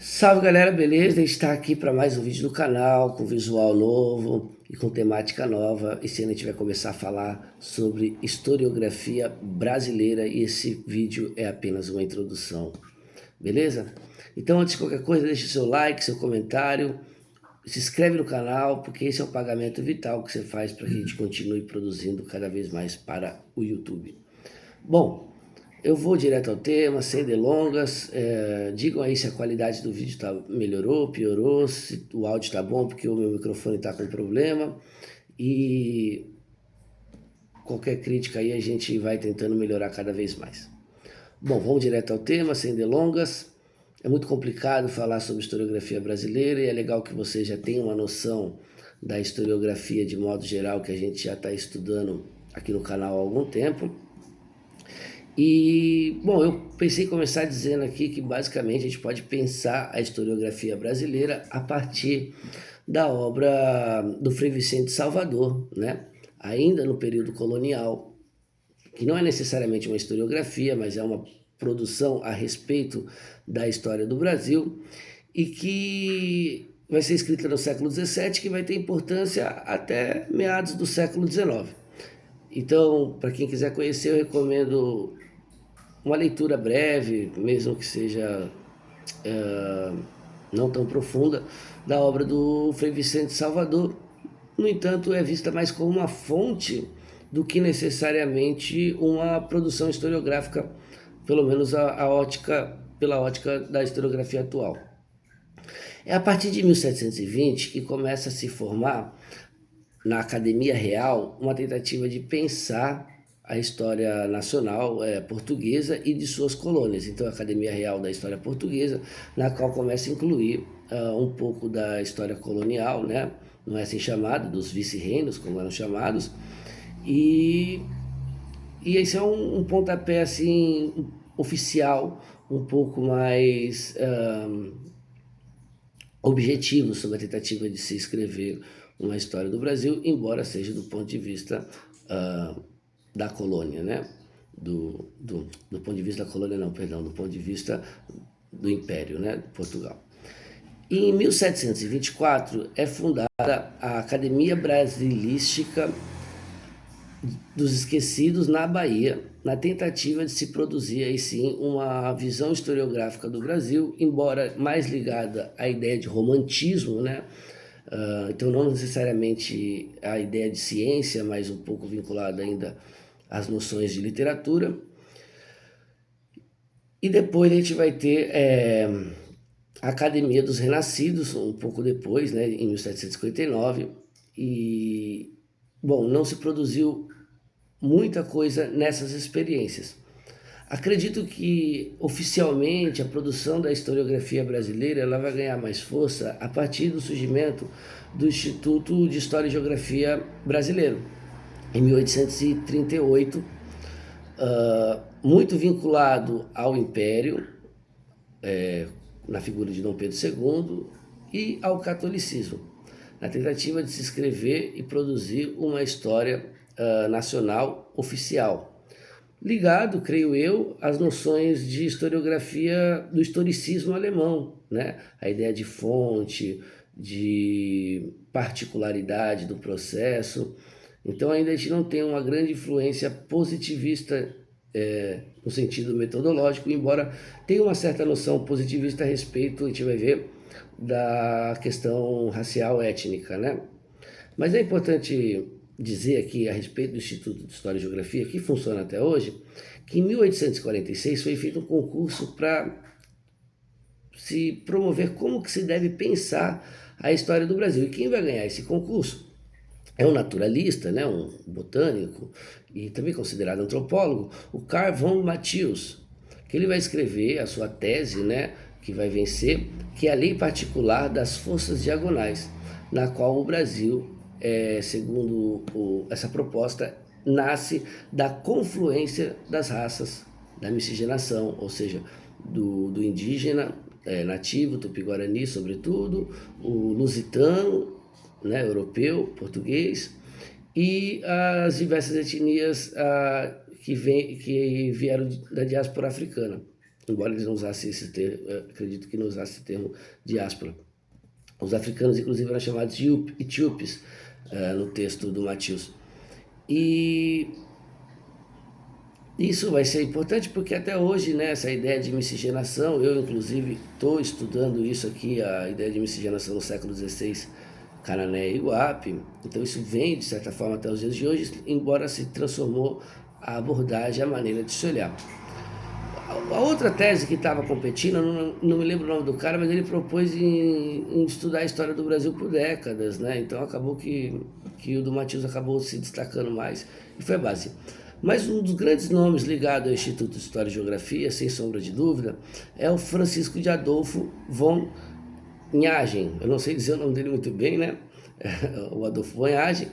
Salve galera, beleza? A gente está aqui para mais um vídeo do canal, com visual novo e com temática nova. Esse ano a gente vai começar a falar sobre historiografia brasileira e esse vídeo é apenas uma introdução, beleza? Então, antes de qualquer coisa, deixe seu like, seu comentário, se inscreve no canal, porque esse é um pagamento vital que você faz para que a gente continue produzindo cada vez mais para o YouTube. Bom, eu vou direto ao tema, sem delongas. Digam aí se a qualidade do vídeo melhorou, piorou, se o áudio está bom, porque o meu microfone está com problema. E qualquer crítica aí a gente vai tentando melhorar cada vez mais. Bom, vamos direto ao tema, sem delongas. É muito complicado falar sobre historiografia brasileira e é legal que você já tenha uma noção da historiografia de modo geral que a gente já está estudando aqui no canal há algum tempo. E, bom, eu pensei em começar dizendo aqui que basicamente a gente pode pensar a historiografia brasileira a partir da obra do Frei Vicente Salvador, né? Ainda no período colonial, que não é necessariamente uma historiografia, mas é uma produção a respeito da história do Brasil e que vai ser escrita no século XVII, que vai ter importância até meados do século XIX. Então, para quem quiser conhecer, eu recomendo uma leitura breve, mesmo que seja não tão profunda, da obra do Frei Vicente Salvador. No entanto, é vista mais como uma fonte do que necessariamente uma produção historiográfica, pelo menos pela ótica da historiografia atual. É a partir de 1720 que começa a se formar na Academia Real uma tentativa de pensar a história nacional portuguesa e de suas colônias. Então, a Academia Real da História Portuguesa, na qual começa a incluir um pouco da história colonial, né? Não é assim chamado, dos vice-reinos, como eram chamados, e esse é um pontapé assim oficial, um pouco mais objetivo sobre a tentativa de se escrever uma história do Brasil, embora seja do ponto de vista da colônia, né? Do ponto de vista da colônia, não, perdão, do ponto de vista do Império, né? De Portugal. E em 1724 é fundada a Academia Brasilística dos Esquecidos na Bahia, na tentativa de se produzir aí sim uma visão historiográfica do Brasil, embora mais ligada à ideia de romantismo, né? Então não necessariamente a ideia de ciência, mas um pouco vinculada ainda às noções de literatura. E depois a gente vai ter a Academia dos Renascidos, um pouco depois, né, em 1759, e, bom, não se produziu muita coisa nessas experiências. Acredito que, oficialmente, a produção da historiografia brasileira ela vai ganhar mais força a partir do surgimento do Instituto de História e Geografia Brasileiro, em 1838, muito vinculado ao Império, na figura de Dom Pedro II, e ao catolicismo, na tentativa de se escrever e produzir uma história nacional oficial, ligado, creio eu, às noções de historiografia do historicismo alemão, né? A ideia de fonte, de particularidade do processo. Então ainda a gente não tem uma grande influência positivista no sentido metodológico, embora tenha uma certa noção positivista a respeito, a gente vai ver, da questão racial étnica, né? Mas é importante dizer aqui a respeito do Instituto de História e Geografia, que funciona até hoje, que em 1846 foi feito um concurso para se promover como que se deve pensar a história do Brasil. E quem vai ganhar esse concurso é um naturalista, né, um botânico e também considerado antropólogo, o Carl von Matheus, que ele vai escrever a sua tese, né, que vai vencer, que é a Lei Particular das Forças Diagonais, na qual o Brasil, segundo essa proposta, nasce da confluência das raças, da miscigenação, ou seja, do indígena, nativo, tupi-guarani, sobretudo, o lusitano, né, europeu, português, e as diversas etnias que vieram da diáspora africana. embora eles não usassem esse termo, acredito que não usassem esse termo diáspora. Os africanos, inclusive, eram chamados de etíopes no texto do Mateus. E isso vai ser importante porque até hoje, né, essa ideia de miscigenação, eu inclusive estou estudando isso aqui, a ideia de miscigenação no século XVI, Canané e Iguape, então isso vem de certa forma até os dias de hoje, embora se transformou a abordagem, a maneira de se olhar. A outra tese que estava competindo, não me lembro o nome do cara, mas ele propôs em estudar a história do Brasil por décadas, né? Então acabou que o do Mateus acabou se destacando mais e foi a base. Mas um dos grandes nomes ligado ao Instituto de História e Geografia, sem sombra de dúvida, é o Francisco de Adolfo von Inhagen. Eu não sei dizer o nome dele muito bem, né? O Adolfo von Inhagen.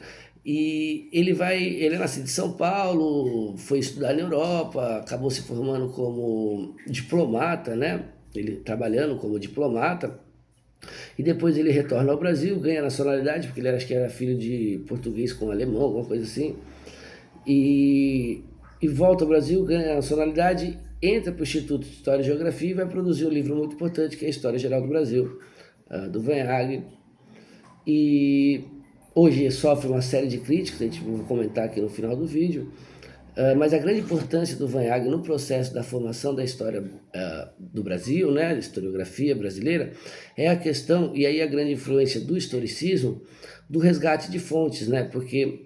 E ele é nascido em São Paulo, foi estudar na Europa, acabou se formando como diplomata, né? Ele trabalhando como diplomata. E depois ele retorna ao Brasil, ganha nacionalidade, porque ele acho que era filho de português com alemão, alguma coisa assim. E volta ao Brasil, ganha a nacionalidade, entra para o Instituto de História e Geografia e vai produzir um livro muito importante, que é a História Geral do Brasil, do Van Hagen. E hoje sofre uma série de críticas, a gente vai comentar aqui no final do vídeo, mas a grande importância do Van Hagen no processo da formação da história do Brasil, né, da historiografia brasileira, é a questão, e aí a grande influência do historicismo, do resgate de fontes, né, porque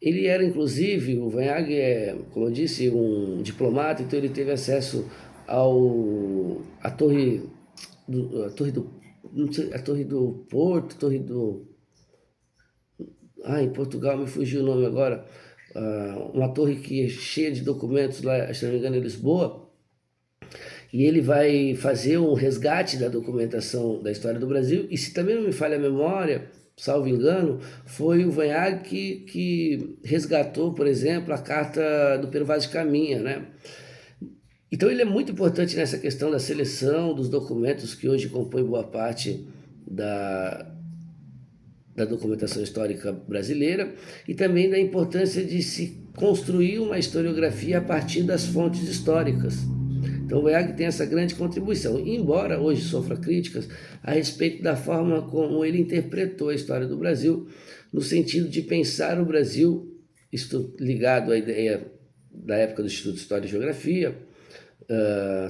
ele era, inclusive, o Van Hagen é, como eu disse, um diplomata, então ele teve acesso à Torre do Porto, em Portugal me fugiu o nome agora, uma torre que é cheia de documentos lá, se não me engano, em Lisboa, e ele vai fazer um resgate da documentação da história do Brasil, e se também não me falha a memória, salvo engano, foi o Van Hagen que resgatou, por exemplo, a carta do Pero Vaz de Caminha, né? Então ele é muito importante nessa questão da seleção dos documentos que hoje compõem boa parte da documentação histórica brasileira e também da importância de se construir uma historiografia a partir das fontes históricas. Então o Van Hagen tem essa grande contribuição, embora hoje sofra críticas a respeito da forma como ele interpretou a história do Brasil, no sentido de pensar o Brasil, isto ligado à ideia da época do Instituto de História e Geografia,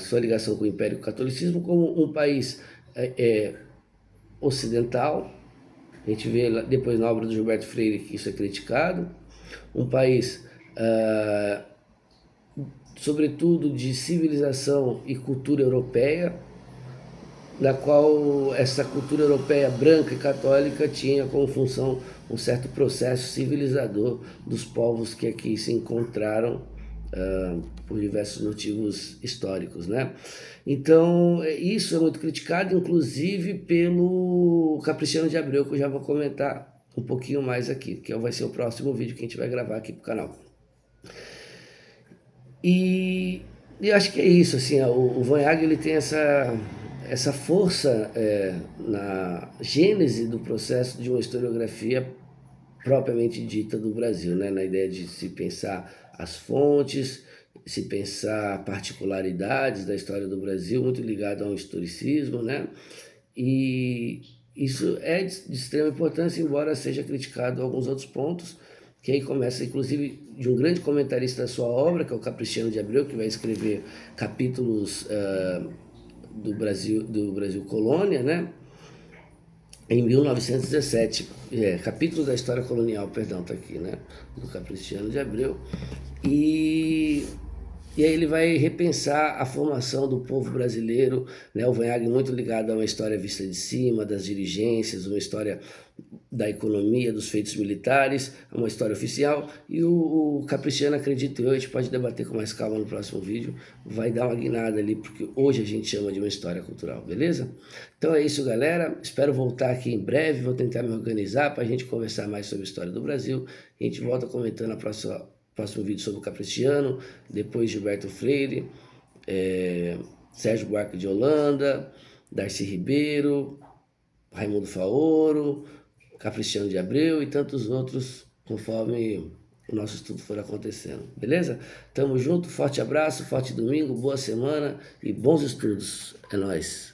sua ligação com o Império e o Catolicismo, como um país ocidental. A gente vê depois na obra do Gilberto Freire que isso é criticado. Um país, sobretudo, de civilização e cultura europeia, na qual essa cultura europeia branca e católica tinha como função um certo processo civilizador dos povos que aqui se encontraram por diversos motivos históricos, né? Então, isso é muito criticado, inclusive pelo Capriciano de Abreu, que eu já vou comentar um pouquinho mais aqui, que vai ser o próximo vídeo que a gente vai gravar aqui para o canal. E acho que é isso, assim, o Van Hagen ele tem essa força na gênese do processo de uma historiografia propriamente dita do Brasil, né? Na ideia de se pensar as fontes, se pensar particularidades da história do Brasil, muito ligado ao historicismo, né? E isso é de extrema importância, embora seja criticado em alguns outros pontos, que aí começa, inclusive, de um grande comentarista da sua obra, que é o Capriciano de Abreu, que vai escrever capítulos do Brasil Colônia, né? Em 1917, capítulo da história colonial, perdão, está aqui, né? Do Capriciano de Abreu. E aí ele vai repensar a formação do povo brasileiro, né? O Van Hagen muito ligado a uma história vista de cima, das dirigências, uma história da economia, dos feitos militares, uma história oficial, e o Capriciano, acredito eu, a gente pode debater com mais calma no próximo vídeo, vai dar uma guinada ali, porque hoje a gente chama de uma história cultural, beleza? Então é isso, galera, espero voltar aqui em breve, vou tentar me organizar para a gente conversar mais sobre a história do Brasil, a gente volta comentando a próximo vídeo sobre o Capriciano, depois Gilberto Freire, Sérgio Buarque de Holanda, Darcy Ribeiro, Raimundo Faoro, Capriciano de Abreu e tantos outros, conforme o nosso estudo for acontecendo, beleza? Tamo junto, forte abraço, forte domingo, boa semana e bons estudos. É nóis!